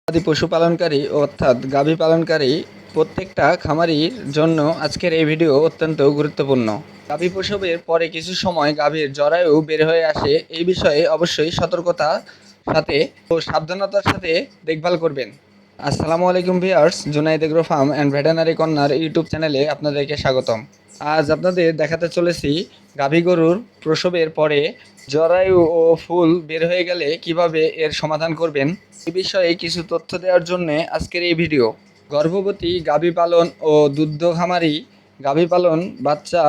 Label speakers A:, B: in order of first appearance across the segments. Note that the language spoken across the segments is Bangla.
A: গবাদি পশুপালনকারী অর্থাৎ গাভী পালনকারী প্রত্যেকটা খামারির জন্য আজকের এই ভিডিও অত্যন্ত গুরুত্বপূর্ণ। গাভী প্রসবের পরে কিছু সময় গাভীর জরায়ু বের হয়ে আসে, এই বিষয়ে অবশ্যই সতর্কতার সাথে ও সাবধানতার সাথে দেখভাল করবেন। আসসালামু আলাইকুম viewers, Junaid agro farm and veterinary corner YouTube চ্যানেলে আপনাদেরকে স্বাগতম। আজ আপনাদের দেখাতে চলেছি গাভী গরুর প্রসবের পরে জরায়ু ও ফুল বের হয়ে গেলে কিভাবে এর সমাধান করবেন, এই বিষয়ে কিছু তথ্য দেওয়ার জন্য আজকের এই ভিডিও। গর্ভবতী গাভী পালন ও দুগ্ধ খামারি গাভী পালন বাচ্চা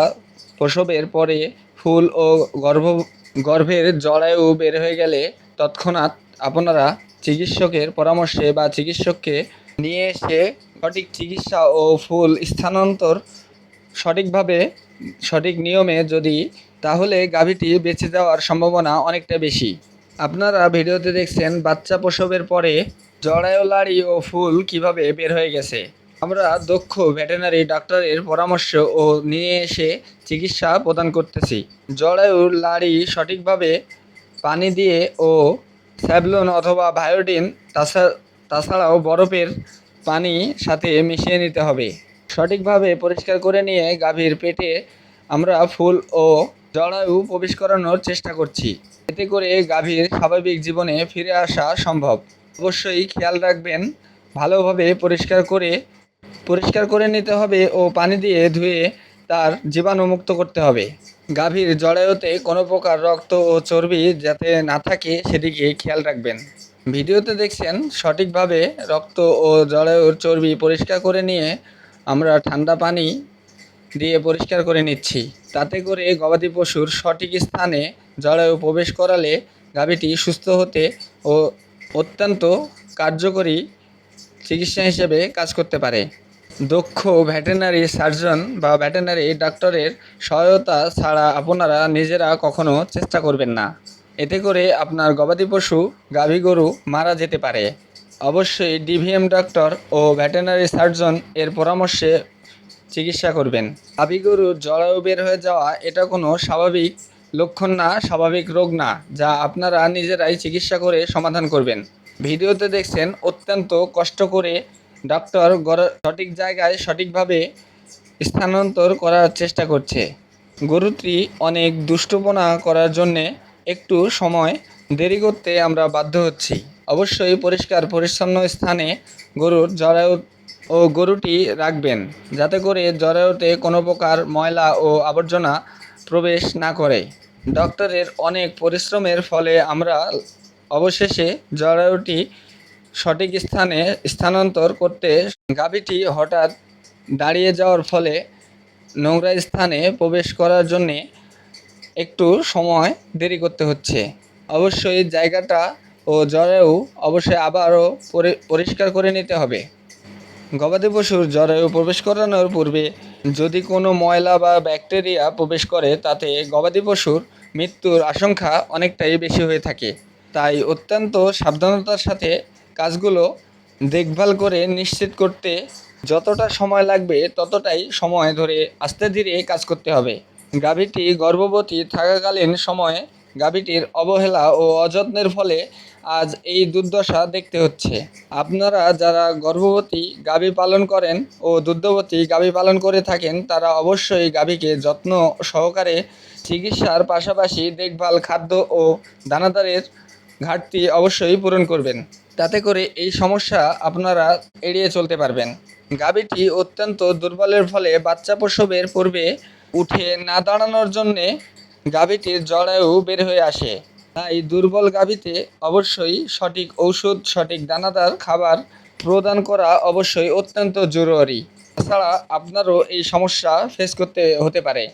A: প্রসবের পরে ফুল ও গর্ভের জরায়ু বের হয়ে গেলে তৎক্ষণাৎ আপনারা চিকিৎসকের পরামর্শে বা চিকিৎসককে নিয়ে এসে সঠিক চিকিৎসা ও ফুল স্থানান্তর সঠিকভাবে সঠিক নিয়মে যদি তাহলে গাভীটি বেঁচে যাওয়ার সম্ভাবনা অনেকটা বেশি। আপনারা ভিডিওতে দেখছেন বাচ্চা প্রসবের পরে জরায়ু লাড়ি ও ফুল কিভাবে বের হয়ে গেছে। আমরা দক্ষ ভেটেরিনারি ডাক্তারের পরামর্শ ও নিয়ে এসে চিকিৎসা প্রদান করতেছি। জরায়ুর লাড়ি সঠিকভাবে পানি দিয়ে ও স্যাভলন অথবা বায়োটিন তাছাড়াও বরফের পানি সাথে মিশিয়ে নিতে হবে। সঠিকভাবে পরিষ্কার করে নিয়ে গাভীর পেটে আমরা ফুল ও জরায়ু প্রবেশ করানোর চেষ্টা করছি, এতে করে গাভীর স্বাভাবিক জীবনে ফিরে আসা সম্ভব। অবশ্যই খেয়াল রাখবেন, ভালোভাবে পরিষ্কার করে নিতে হবে ও পানি দিয়ে ধুয়ে তার জীবাণুমুক্ত করতে হবে। গাভীর জরায়ুতে কোনো প্রকার রক্ত ও চর্বি যাতে না থাকে সেদিকে খেয়াল রাখবেন। ভিডিওতে দেখছেন সঠিকভাবে রক্ত ও জরায়ুর চর্বি পরিষ্কার করে নিয়ে আমরা ঠান্ডা পানি দিয়ে পরিষ্কার করে নিচ্ছি। তাতে করে গবাদি পশুর সঠিক স্থানে জরায়ু প্রবেশ করালে গাভীটি সুস্থ হতে ও অত্যন্ত কার্যকরী চিকিৎসা হিসেবে কাজ করতে পারে। দক্ষ ভেটেরিনারি সার্জন বা ভেটেরিনারি ডাক্তারের সহায়তা ছাড়া আপনারা নিজেরা কখনো চেষ্টা করবেন না, এতে করে আপনার গবাদি পশু গাভী গরু মারা যেতে পারে। অবশ্যই ডিভিএম ডাক্তার ও ভেটেরিনারি সার্জন এর পরামর্শে চিকিৎসা করবেন। গাভী গরুর জরায়ু বের হয়ে যাওয়া এটা কোনো স্বাভাবিক লক্ষণ না, স্বাভাবিক রোগ না, যা আপনারা নিজেরাই চিকিৎসা করে সমাধান করবেন। ভিডিওতে দেখছেন অত্যন্ত কষ্ট করে ডক্টর সঠিক জায়গায় সঠিকভাবে স্থানান্তর করার চেষ্টা করছে। গরুটি অনেক দুষ্টুপনা করার জন্যে একটু সময় দেরি করতে আমরা বাধ্য হচ্ছি। অবশ্যই পরিষ্কার পরিচ্ছন্ন স্থানে গরুর জরায়ু ও গরুটি রাখবেন, যাতে করে জরায়ুতে কোনো প্রকার ময়লা ও আবর্জনা প্রবেশ না করে। ডক্টরের অনেক পরিশ্রমের ফলে আমরা অবশেষে জরায়ুটি সঠিক স্থানে স্থানান্তর করতে গাভীটি হঠাৎ দাঁড়িয়ে যাওয়ার ফলে নোংরা স্থানে প্রবেশ করার জন্যে একটু সময় দেরি করতে হচ্ছে। অবশ্যই জায়গাটা ও জরায়ু অবশ্যই আবারও পরিষ্কার করে নিতে হবে। গবাদি পশুর জরায়ু প্রবেশ করানোর পূর্বে যদি কোনো ময়লা বা ব্যাকটেরিয়া প্রবেশ করে তাতে গবাদি পশুর মৃত্যুর আশঙ্কা অনেকটাই বেশি হয়ে থাকে। তাই অত্যন্ত সাবধানতার সাথে কাজগুলো দেখভাল করে নিশ্চিত করতে যতটা সময় লাগবে ততটাই সময় ধরে আস্তে ধীরে কাজ করতে হবে। গাভীটি গর্ভবতী থাকাকালীন সময়ে গাভীটির অবহেলা ও অযত্নের ফলে আজ এই দুর্দশা দেখতে হচ্ছে। আপনারা যারা গর্ভবতী গাভী পালন করেন ও দুগ্ধবতী গাভী পালন করে থাকেন তারা অবশ্যই গাভীকে যত্ন সহকারে চিকিৎসার পাশাপাশি দেখভাল, খাদ্য ও দানাদারের ঘাটতি অবশ্যই পূরণ করবেন, তাতে করে এই সমস্যা আপনারা এড়িয়ে চলতে পারবেন। গাভীটি অত্যন্ত দুর্বলের ফলে বাচ্চা প্রসবের পূর্বে উঠে না দাঁড়ানোর জন্যে গাভীটির জরায়ু বের হয়ে আসে। তাই দুর্বল গাভীতে অবশ্যই সঠিক ঔষধ, সঠিক দানাদার খাবার প্রদান করা অবশ্যই অত্যন্ত জরুরি। তাছাড়া আপনারও এই সমস্যা ফেস করতে হতে পারে।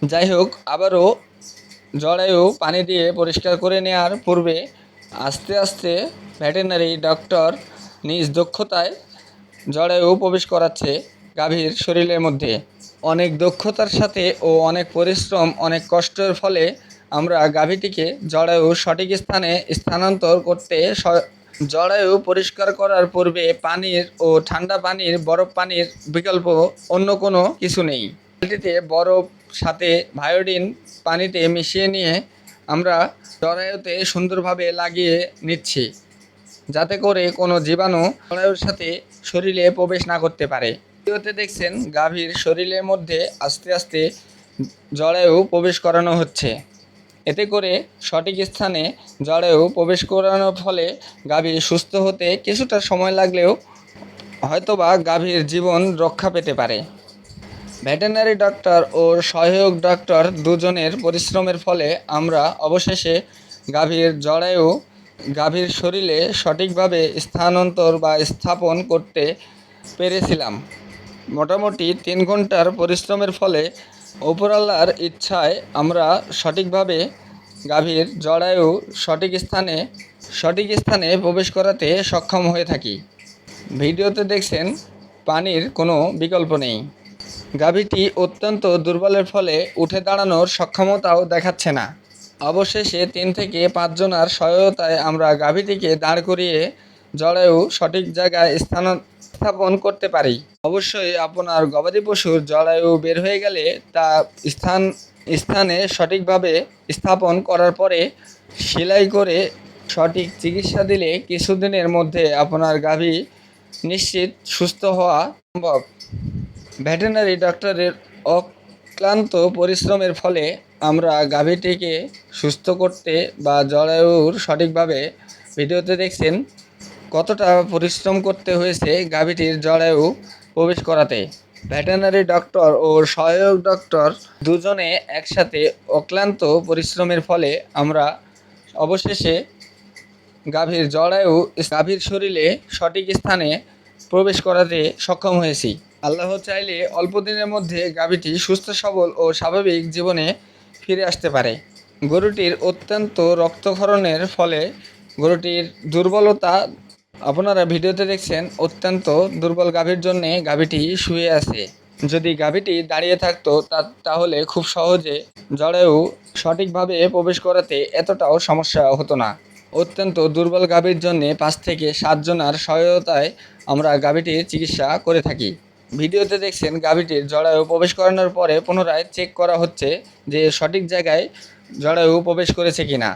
A: যাই হোক, আবারও জরায়ু পানি দিয়ে পরিষ্কার করে নেওয়ার পূর্বে আস্তে আস্তে ভেটেরিনারি ডক্টর নিজ দক্ষতায় জরায়ু প্রবেশ করাচ্ছে গাভীর শরীরের মধ্যে। অনেক দক্ষতার সাথে ও অনেক পরিশ্রম, অনেক কষ্টের ফলে আমরা গাভীটিকে জরায়ু সঠিক স্থানে স্থানান্তর করতে জরায়ু পরিষ্কার করার পূর্বে পানির ও ঠান্ডা পানির, বরফ পানির বিকল্প অন্য কোনো কিছু নেই। বালতিতে বরফ সাথে ভায়োডিন পানিতে মিশিয়ে নিয়ে আমরা জরায়ুতে সুন্দরভাবে লাগিয়ে নিচ্ছি। যাতে করে কোনো জীবাণু জরায়ুর সাথে শরীরে প্রবেশ না করতে পারে। ভিডিওতে দেখছেন গাভীর শরীরের মধ্যে আস্তে আস্তে জরায়ু প্রবেশ করানো হচ্ছে। এতে করে সঠিক স্থানে জরায়ু প্রবেশ করানোর ফলে গাভী সুস্থ হতে কিছুটা সময় লাগলেও হয়তোবা গাভীর জীবন রক্ষা পেতে পারে। ভেটেরিনারি ডক্টর ও সহায়ক ডক্টর দুজনের পরিশ্রমের ফলে আমরা অবশেষে গাভীর শরীরে সঠিকভাবে স্থানান্তর বা স্থাপন করতে পেরেছিলাম। মোটামুটি 3 ঘন্টার পরিশ্রমের ফলে উপরওয়ালার ইচ্ছায় আমরা সঠিকভাবে গাভীর জরায়ু সঠিক স্থানে প্রবেশ করাতে সক্ষম হয়ে থাকি। ভিডিওতে দেখছেন পানির কোনো বিকল্প নেই। গাভীটি অত্যন্ত দুর্বলের ফলে উঠে দাঁড়ানোর সক্ষমতাও দেখাচ্ছে না। অবশেষে 3 থেকে 5 জনার সহায়তায় আমরা গাভীটিকে দাঁড় করিয়ে জরায়ু সঠিক জায়গায় স্থাপন করতে পারি। অবশ্যই আপনার গবাদি পশুর জরায়ু বের হয়ে গেলে তা স্থানে সঠিকভাবে স্থাপন করার পরে সেলাই করে সঠিক চিকিৎসা দিলে কিছুদিনের মধ্যে আপনার গাভী নিশ্চিত সুস্থ হওয়া সম্ভব। ভেটেরিনারি ডক্টরের অক্লান্ত পরিশ্রমের ফলে আমরা গাভীটিকে সুস্থ করতে বা জরায়ুর সঠিকভাবে ভিডিওতে দেখছেন কতটা পরিশ্রম করতে হয়েছে গাভীটির জরায়ু প্রবেশ করাতে। ভেটেরিনারি ডক্টর ও সহায়ক ডক্টর দুজনে একসাথে অক্লান্ত পরিশ্রমের ফলে আমরা অবশেষে গাভীর শরীরে সঠিক স্থানে প্রবেশ করাতে সক্ষম হয়েছি। আল্লাহ চাইলে অল্প দিনের মধ্যে গাভীটি সুস্থ সবল ও স্বাভাবিক জীবনে ফিরে আসতে পারে। গরুটির অত্যন্ত রক্তক্ষরণের ফলে গরুটির দুর্বলতা আপনারা ভিডিওতে দেখছেন অত্যন্ত দুর্বল গাভীর জন্যে গাভীটি শুয়ে আছে। যদি গাভীটি দাঁড়িয়ে থাকতো তাহলে খুব সহজে জরায়ু সঠিকভাবে প্রবেশ করাতে এতটাও সমস্যা হতো না। অত্যন্ত দুর্বল গাভীর জন্য 5 থেকে 7 জনার সহায়তায় আমরা গাভীটির চিকিৎসা করে থাকি। ভিডিওতে দেখছেন গাভীটির জরায়ু প্রবেশ করানোর পরে পুনরায় চেক করা হচ্ছে যে সঠিক জায়গায় জরায়ু প্রবেশ করেছে কিনা।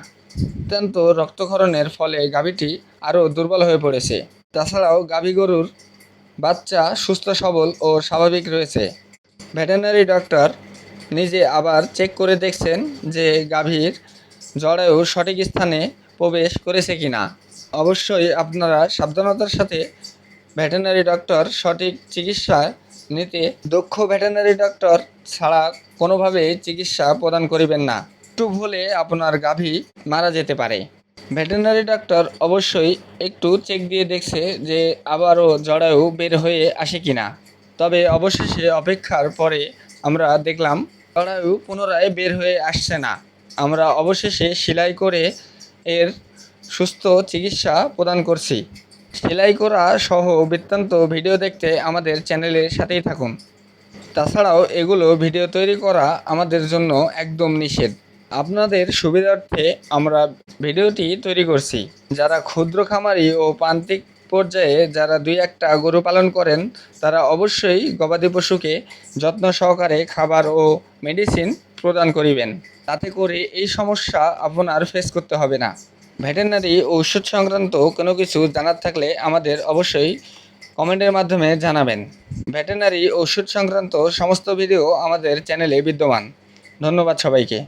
A: অত্যন্ত রক্তক্ষরণের ফলে গাভীটি আরও দুর্বল হয়ে পড়েছে। তাছাড়াও গাভী গরুর বাচ্চা সুস্থ সবল ও স্বাভাবিক রয়েছে। ভেটেরিনারি ডক্টর নিজে আবার চেক করে দেখছেন যে গাভীর জরায়ু সঠিক স্থানে প্রবেশ করেছে কিনা। অবশ্যই আপনারা সাবধানতার সাথে ভেটেরিনারি ডক্টর সঠিক চিকিৎসা নিতে দক্ষ ভেটেরিনারি ডক্টর ছাড়া কোনোভাবেই চিকিৎসা প্রদান করিবেন না। একটু ভুলে আপনার গাভী মারা যেতে পারে। ভেটেরিনারি ডক্টর অবশ্যই একটু চেক দিয়ে দেখছে যে আবারও জরায়ু বের হয়ে আসে কিনা। তবে অবশেষে অপেক্ষার পরে আমরা দেখলাম জরায়ু পুনরায় বের হয়ে আসছে না। আমরা অবশেষে সেলাই করে এর সুস্থ চিকিৎসা প্রদান করছি। সেলাই করা সহ বৃত্তান্ত ভিডিও দেখতে আমাদের চ্যানেলের সাথেই থাকুন। তাছাড়াও এগুলো ভিডিও তৈরি করা আমাদের জন্য একদম নিষেধ। আপনাদের সুবিধার্থে আমরা ভিডিওটি তৈরি করছি। যারা ক্ষুদ্র খামারি ও প্রান্তিক পর্যায়ে যারা 2-1টা গরু পালন করেন তারা অবশ্যই গবাদি পশুকে যত্ন সহকারে খাবার ও মেডিসিন প্রদান করিবেন। তাতে করে এই সমস্যা আপনার ফেস করতে হবে না। ভেটেরিনারি ঔষধ সংক্রান্ত কোনো কিছু জানার থাকলে আমাদের অবশ্যই কমেন্টের মাধ্যমে জানাবেন। ভেটেরিনারি ঔষধ সংক্রান্ত সমস্ত ভিডিও আমাদের চ্যানেলে বিদ্যমান। ধন্যবাদ সবাইকে।